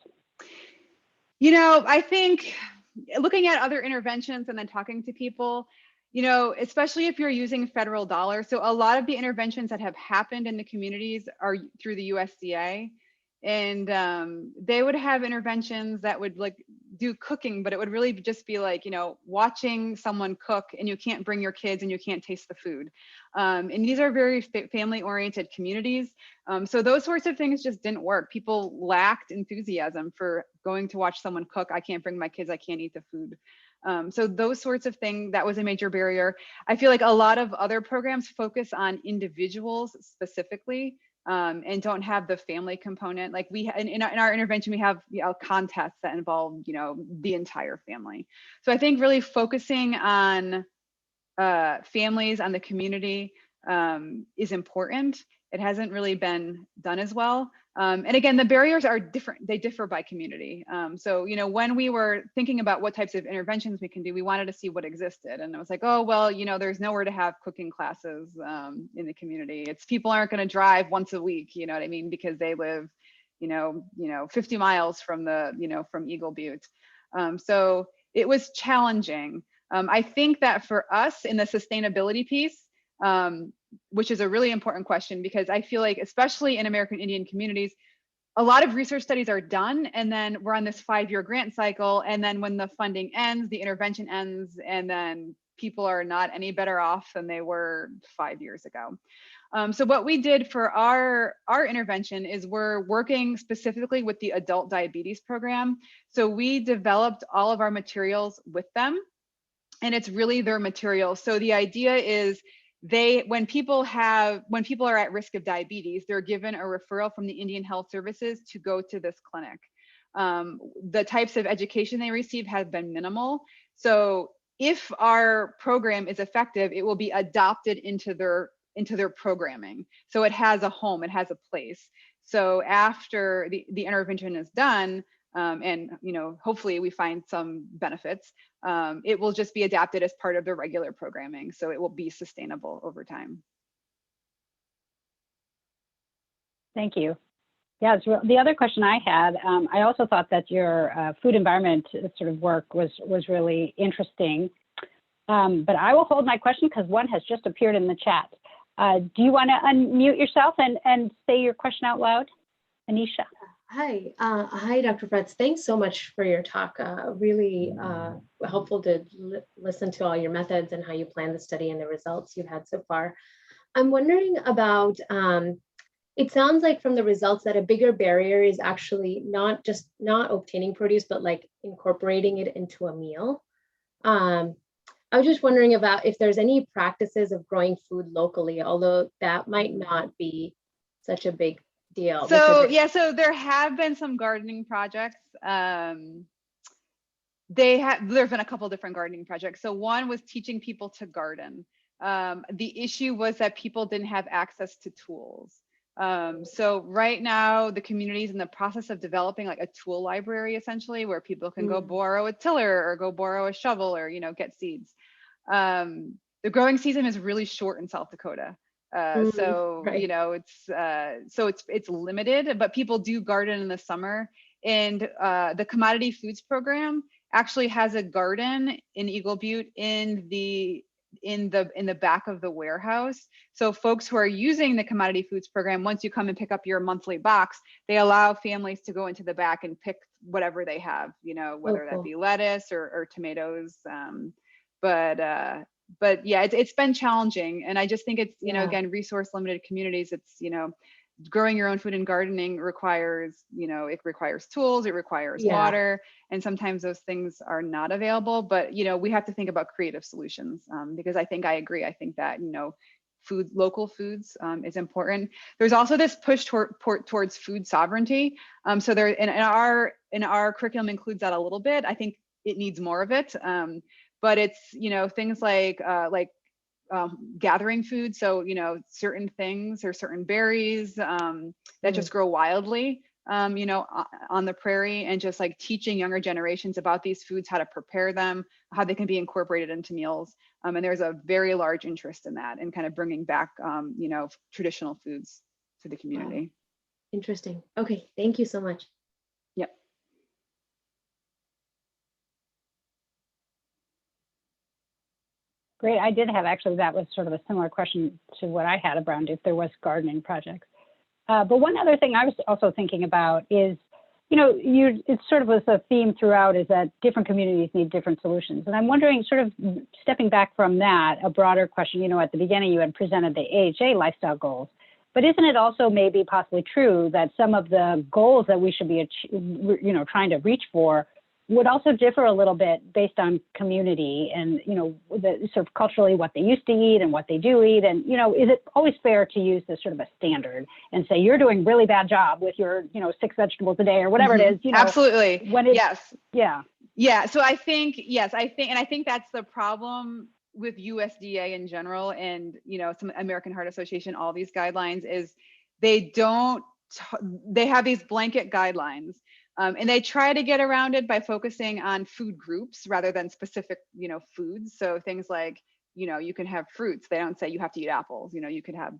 I think looking at other interventions and then talking to people, especially if you're using federal dollars. So a lot of the interventions that have happened in the communities are through the USDA. And they would have interventions that would do cooking, but it would really just be watching someone cook, and you can't bring your kids and you can't taste the food. And these are very family oriented communities. So those sorts of things just didn't work. People lacked enthusiasm for going to watch someone cook. I can't bring my kids, I can't eat the food. So those sorts of things, that was a major barrier. I feel like a lot of other programs focus on individuals specifically, and don't have the family component. Like in our intervention, we have contests that involve the entire family. So I think really focusing on families, on the community, is important. It hasn't really been done as well. And again, the barriers are different. They differ by community. So, when we were thinking about what types of interventions we can do, we wanted to see what existed. And it was like, oh, well, there's nowhere to have cooking classes in the community. It's people aren't going to drive once a week, you know what I mean? Because they live, 50 miles from from Eagle Butte. So it was challenging. I think that for us in the sustainability piece, which is a really important question, because I feel like, especially in American Indian communities, a lot of research studies are done, and then we're on this 5-year grant cycle. And then when the funding ends, the intervention ends, and then people are not any better off than they were 5 years ago. So what we did for our intervention is we're working specifically with the adult diabetes program. So we developed all of our materials with them, and it's really their material. So the idea is when people are at risk of diabetes, they're given a referral from the Indian Health Services to go to this clinic. The types of education they receive have been minimal. So if our program is effective, it will be adopted into their programming. So it has a home, it has a place. So after the intervention is done, and hopefully we find some benefits, it will just be adapted as part of their regular programming. So it will be sustainable over time. Thank you. Yeah, the other question I had, I also thought that your food environment sort of work was really interesting. But I will hold my question because one has just appeared in the chat. Do you want to unmute yourself and say your question out loud, Anisha? Hi, Dr. Fretz. Thanks so much for your talk. Really helpful to listen to all your methods and how you plan the study and the results you've had so far. I'm wondering about, it sounds like from the results that a bigger barrier is actually not obtaining produce, but like incorporating it into a meal. I was just wondering about if there's any practices of growing food locally, although that might not be such a big deal. So there have been some gardening projects. There have been a couple different gardening projects. So one was teaching people to garden. The issue was that people didn't have access to tools. So right now the community is in the process of developing like a tool library, essentially, where people can go borrow a tiller or go borrow a shovel or get seeds. The growing season is really short in South Dakota. So right. It's limited, but people do garden in the summer. And the Commodity Foods Program actually has a garden in Eagle Butte in the back of the warehouse. So folks who are using the Commodity Foods Program, once you come and pick up your monthly box, they allow families to go into the back and pick whatever they have, whether that be lettuce or tomatoes. But yeah, it's been challenging. And I just think it's, again, resource limited communities. It's, growing your own food and gardening requires, it requires tools, it requires water. And sometimes those things are not available, but, we have to think about creative solutions, because I agree. I think that, local foods is important. There's also this push towards food sovereignty. So there, in our curriculum includes that a little bit. I think it needs more of it. But it's, things like gathering food. So, certain things or certain berries that just grow wildly, on the prairie, and just like teaching younger generations about these foods, how to prepare them, how they can be incorporated into meals. And there's a very large interest in that, and kind of bringing back, traditional foods to the community. Wow. Interesting. Okay, thank you so much. Yep. Great. I did have, actually, that was sort of a similar question to what I had around if there was gardening projects. But one other thing I was also thinking about is, it sort of was a theme throughout, is that different communities need different solutions. And I'm wondering, sort of stepping back from that, a broader question, at the beginning you had presented the AHA lifestyle goals, but isn't it also maybe possibly true that some of the goals that we should be, trying to reach for would also differ a little bit based on community and, the sort of culturally what they used to eat and what they do eat. And, is it always fair to use this sort of a standard and say, you're doing a really bad job with your, 6 vegetables a day or whatever it is, Absolutely. When it's, yes. Yeah. Yeah. So I think that's the problem with USDA in general, and, some American Heart Association, all these guidelines, is they have these blanket guidelines. And they try to get around it by focusing on food groups rather than specific, foods. So things like, you can have fruits. They don't say you have to eat apples. You could have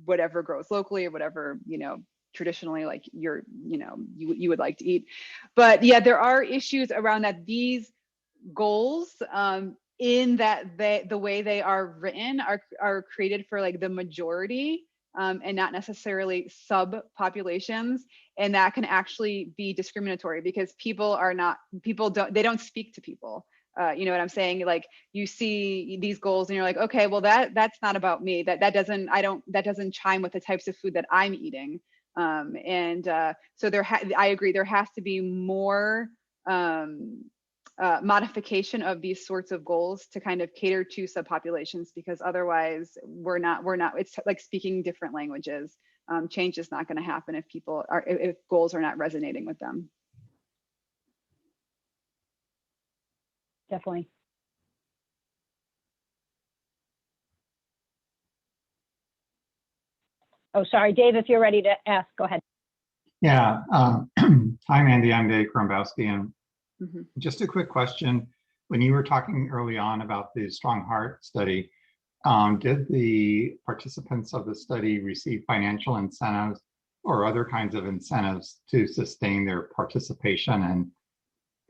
whatever grows locally or whatever, traditionally, like you would like to eat. But yeah, there are issues around that. These goals, in that the way they are written are created for like the majority. And not necessarily subpopulations, and that can actually be discriminatory because people don't speak to people. You know what I'm saying? Like, you see these goals and you're like, okay, well that's not about me. That doesn't chime with the types of food that I'm eating. So I agree, there has to be more modification of these sorts of goals to kind of cater to subpopulations, because otherwise we're not, it's like speaking different languages. Change is not going to happen if goals are not resonating with them. Definitely. Oh, sorry, Dave, if you're ready to ask, go ahead. Yeah. Hi, Mandy. I'm Dave Krombowski. And just a quick question. When you were talking early on about the Strong Heart study, did the participants of the study receive financial incentives or other kinds of incentives to sustain their participation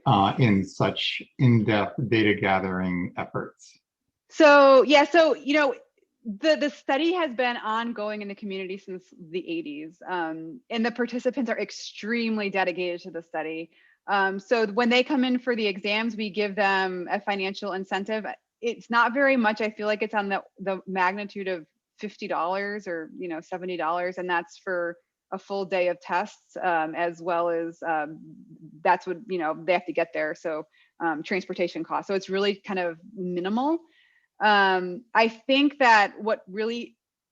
and in such in-depth data gathering efforts? So yeah, the study has been ongoing in the community since the 80s, and the participants are extremely dedicated to the study. So when they come in for the exams, we give them a financial incentive. It's not very much. I feel like it's on the magnitude of $50 or $70, and that's for a full day of tests, as well as that's what they have to get there. So transportation costs. So it's really kind of minimal. I think that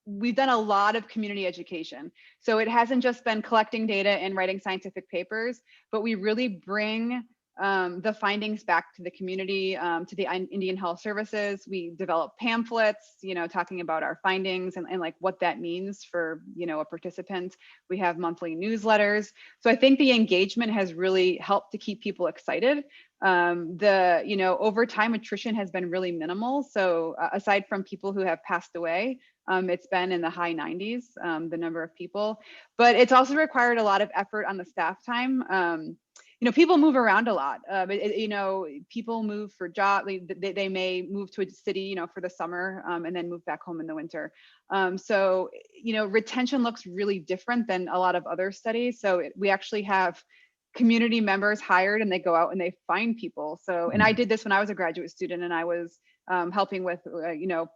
we've done a lot of community education. So it hasn't just been collecting data and writing scientific papers, but we really bring the findings back to the community, to the Indian Health Services. We develop pamphlets, talking about our findings and like what that means for, a participant. We have monthly newsletters. So I think the engagement has really helped to keep people excited. Over time, attrition has been really minimal. So aside from people who have passed away, it's been in the high 90s, the number of people, but it's also required a lot of effort on the staff time. People move around a lot. People move for jobs. They may move to a city, for the summer, and then move back home in the winter. So retention looks really different than a lot of other studies. So we actually have community members hired, and they go out and they find people. So, and I did this when I was a graduate student, and I was helping with,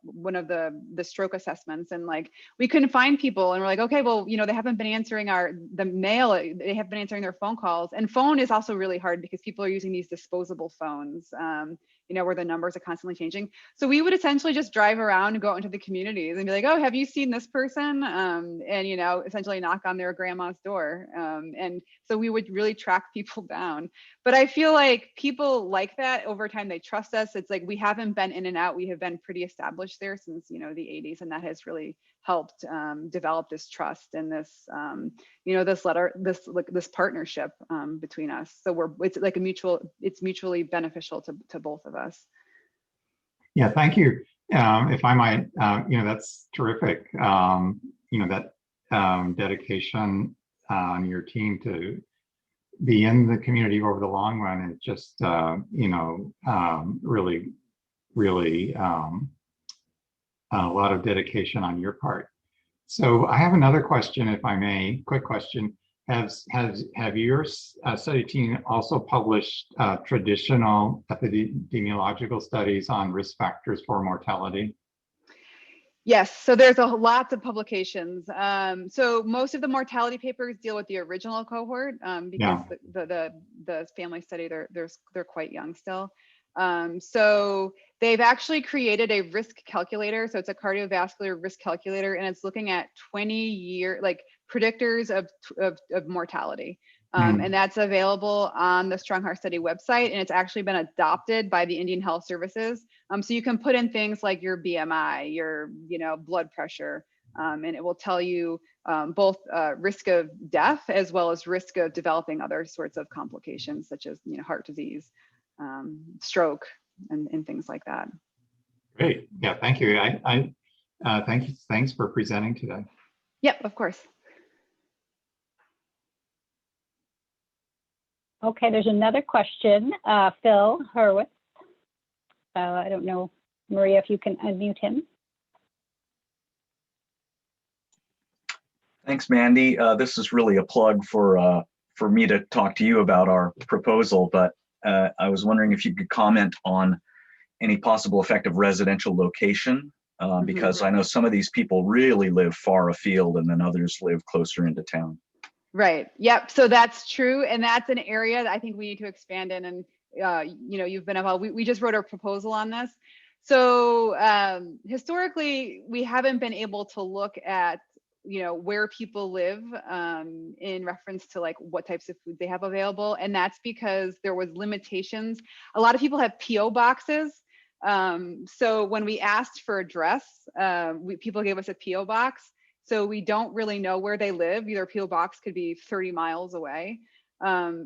one of the stroke assessments, and like, we couldn't find people, and we're like, okay, well, they haven't been answering the mail, they have been answering their phone calls, and phone is also really hard because people are using these disposable phones. where the numbers are constantly changing. So we would essentially just drive around and go out into the communities and be like, oh, have you seen this person? And, essentially knock on their grandma's door. And so we would really track people down. But I feel like people like that over time, they trust us. It's like, we haven't been in and out. We have been pretty established there since, the 80s. And that has really helped develop this trust and this, this partnership between us. So it's like it's mutually beneficial to both of us. Yeah, thank you. If I might, that's terrific. That dedication on your team to be in the community over the long run is just, really, really a lot of dedication on your part. So I have another question, if I may, quick question. Have your study team also published traditional epidemiological studies on risk factors for mortality? Yes, so there's lots of publications. So most of the mortality papers deal with the original cohort because the family study, they're quite young still. So they've actually created a risk calculator. So it's a cardiovascular risk calculator, and it's looking at 20-year predictors of mortality. And that's available on the Strong Heart Study website, and it's actually been adopted by the Indian Health Services. So you can put in things like your BMI, your blood pressure, and it will tell you both risk of death as well as risk of developing other sorts of complications such as heart disease, stroke, and things like that. Great. Yeah, thank you. Thanks for presenting today. Yep, of course. Okay, there's another question. Phil Hurwitz. I don't know, Maria, if you can unmute him. Thanks, Mandy. This is really a plug for me to talk to you about our proposal, but I was wondering if you could comment on any possible effect of residential location, because I know some of these people really live far afield and then others live closer into town. Right. Yep. So that's true. And that's an area that I think we need to expand in. And, you've been involved. We just wrote a proposal on this. So historically, we haven't been able to look at, where people live in reference to like what types of food they have available. And that's because there was limitations. A lot of people have PO boxes. So when we asked for address, people gave us a PO box. So we don't really know where they live. Either PO box could be 30 miles away.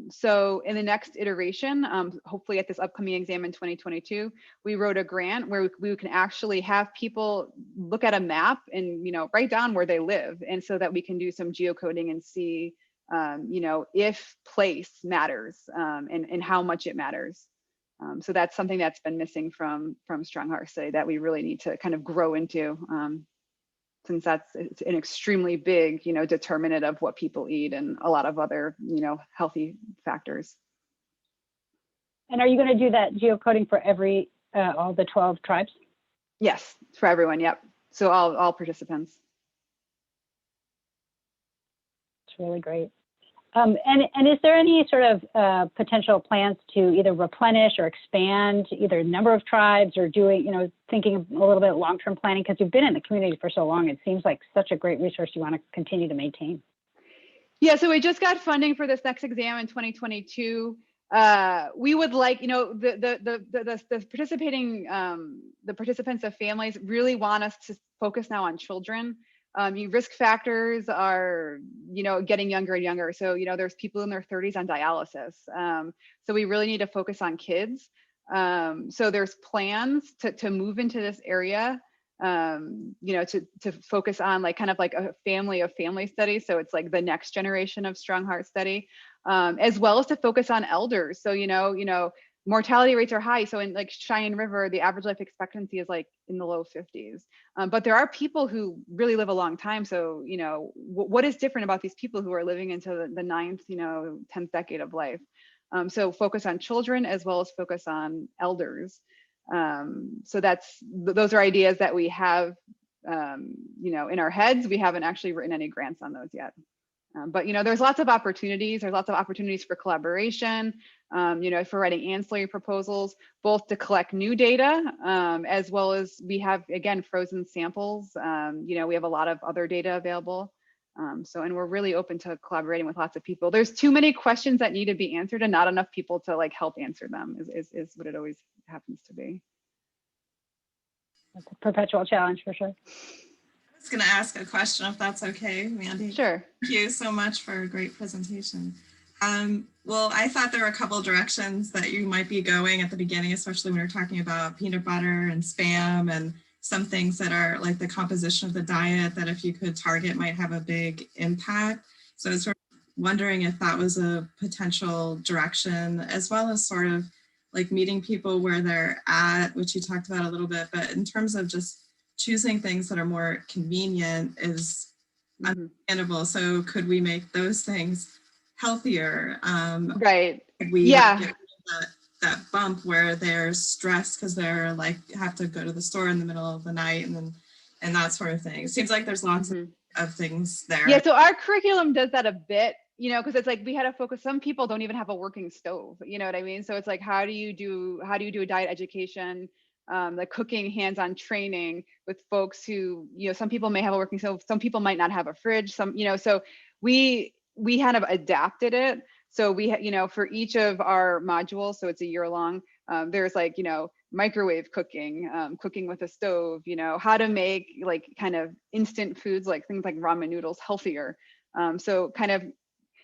So in the next iteration, hopefully at this upcoming exam in 2022, we wrote a grant where we can actually have people look at a map and, write down where they live. And so that we can do some geocoding and see, if place matters and how much it matters. So that's something that's been missing from Strong Heart Study that we really need to kind of grow into. Since it's an extremely big, determinant of what people eat and a lot of other, healthy factors. And are you going to do that geocoding for all the 12 tribes? Yes, for everyone. Yep. So all participants. It's really great. And is there any sort of potential plans to either replenish or expand either number of tribes or doing, thinking a little bit of long-term planning? Because you've been in the community for so long, it seems like such a great resource you want to continue to maintain. Yeah, so we just got funding for this next exam in 2022. We would like, the participants of families really want us to focus now on children. Risk factors are, getting younger and younger. So, there's people in their 30s on dialysis. So we really need to focus on kids. So there's plans to move into this area, to focus on like kind of like a family of family studies. So it's like the next generation of Strong Heart Study, as well as to focus on elders. So, mortality rates are high. So in like Cheyenne River, the average life expectancy is like in the low 50s. But there are people who really live a long time. So, what is different about these people who are living into the 9th, 10th decade of life? So focus on children as well as focus on elders. So those are ideas that we have, in our heads. We haven't actually written any grants on those yet. But there's lots of opportunities. There's lots of opportunities for collaboration. if we're writing ancillary proposals, both to collect new data, as well as we have, again, frozen samples. We have a lot of other data available. And we're really open to collaborating with lots of people. There's too many questions that need to be answered and not enough people to like help answer them is what it always happens to be. It's a perpetual challenge for sure. I was going to ask a question if that's okay, Mandy. Sure. Thank you so much for a great presentation. Well, I thought there were a couple directions that you might be going at the beginning, especially when you're talking about peanut butter and Spam and some things that are like the composition of the diet that if you could target might have a big impact. So I was sort of wondering if that was a potential direction, as well as sort of like meeting people where they're at, which you talked about a little bit, but in terms of just choosing things that are more convenient is understandable. So could we make those things healthier? Right. We yeah. get that bump where they're stressed because they're like have to go to the store in the middle of the night and that sort of thing. It seems like there's lots of things there. Yeah, so our curriculum does that a bit, because it's like we had to focus. Some people don't even have a working stove, you know what I mean? So it's like, how do you do a diet education, like cooking, hands-on training with folks who, some people may have a working stove, some people might not have a fridge, so we kind of adapted it. So we, for each of our modules, so it's a year long, there's like, microwave cooking, cooking with a stove, how to make like kind of instant foods, like things like ramen noodles healthier. So kind of,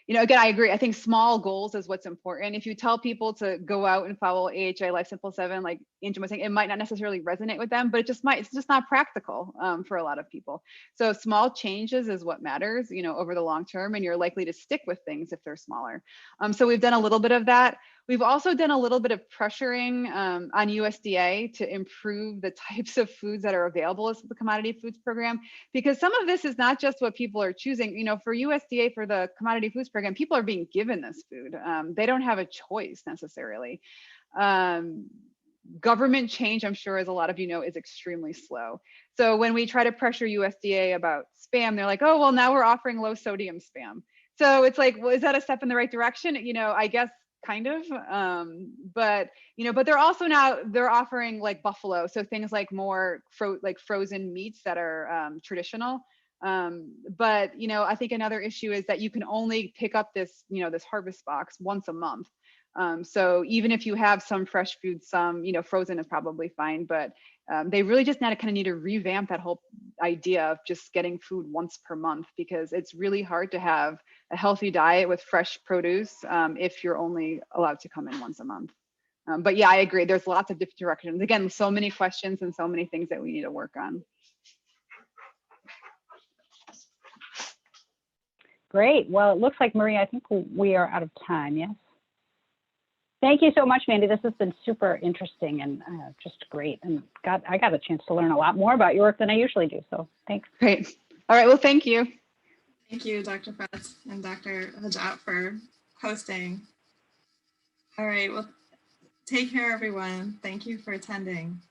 again, I agree. I think small goals is what's important. If you tell people to go out and follow AHA Life Simple 7, like Angela was saying, it might not necessarily resonate with them, but it's just not practical for a lot of people. So small changes is what matters, over the long term, and you're likely to stick with things if they're smaller. So we've done a little bit of that. We've also done a little bit of pressuring on USDA to improve the types of foods that are available as the Commodity Foods Program, because some of this is not just what people are choosing. For USDA, for the Commodity Foods Program, people are being given this food. They don't have a choice necessarily. Government change, I'm sure, as a lot of you know, is extremely slow. So when we try to pressure USDA about Spam, they're like, oh, well, now we're offering low sodium Spam. So it's like, well, is that a step in the right direction? I guess kind of, but they're also they're offering like buffalo, so things like more frozen meats that are traditional. But I think another issue is that you can only pick up this this harvest box once a month. So even if you have some fresh food, some frozen is probably fine, but they really just need to revamp that whole idea of just getting food once per month, because it's really hard to have a healthy diet with fresh produce if you're only allowed to come in once a month. But yeah, I agree. There's lots of different directions. Again, so many questions and so many things that we need to work on. Great. Well, it looks like, Maria, I think we are out of time. Yes. Thank you so much, Mandy. This has been super interesting and just great. And I got a chance to learn a lot more about your work than I usually do. So thanks. Great. All right. Well, thank you. Thank you, Dr. Fretz and Dr. Hajat for hosting. All right. Well, take care, everyone. Thank you for attending.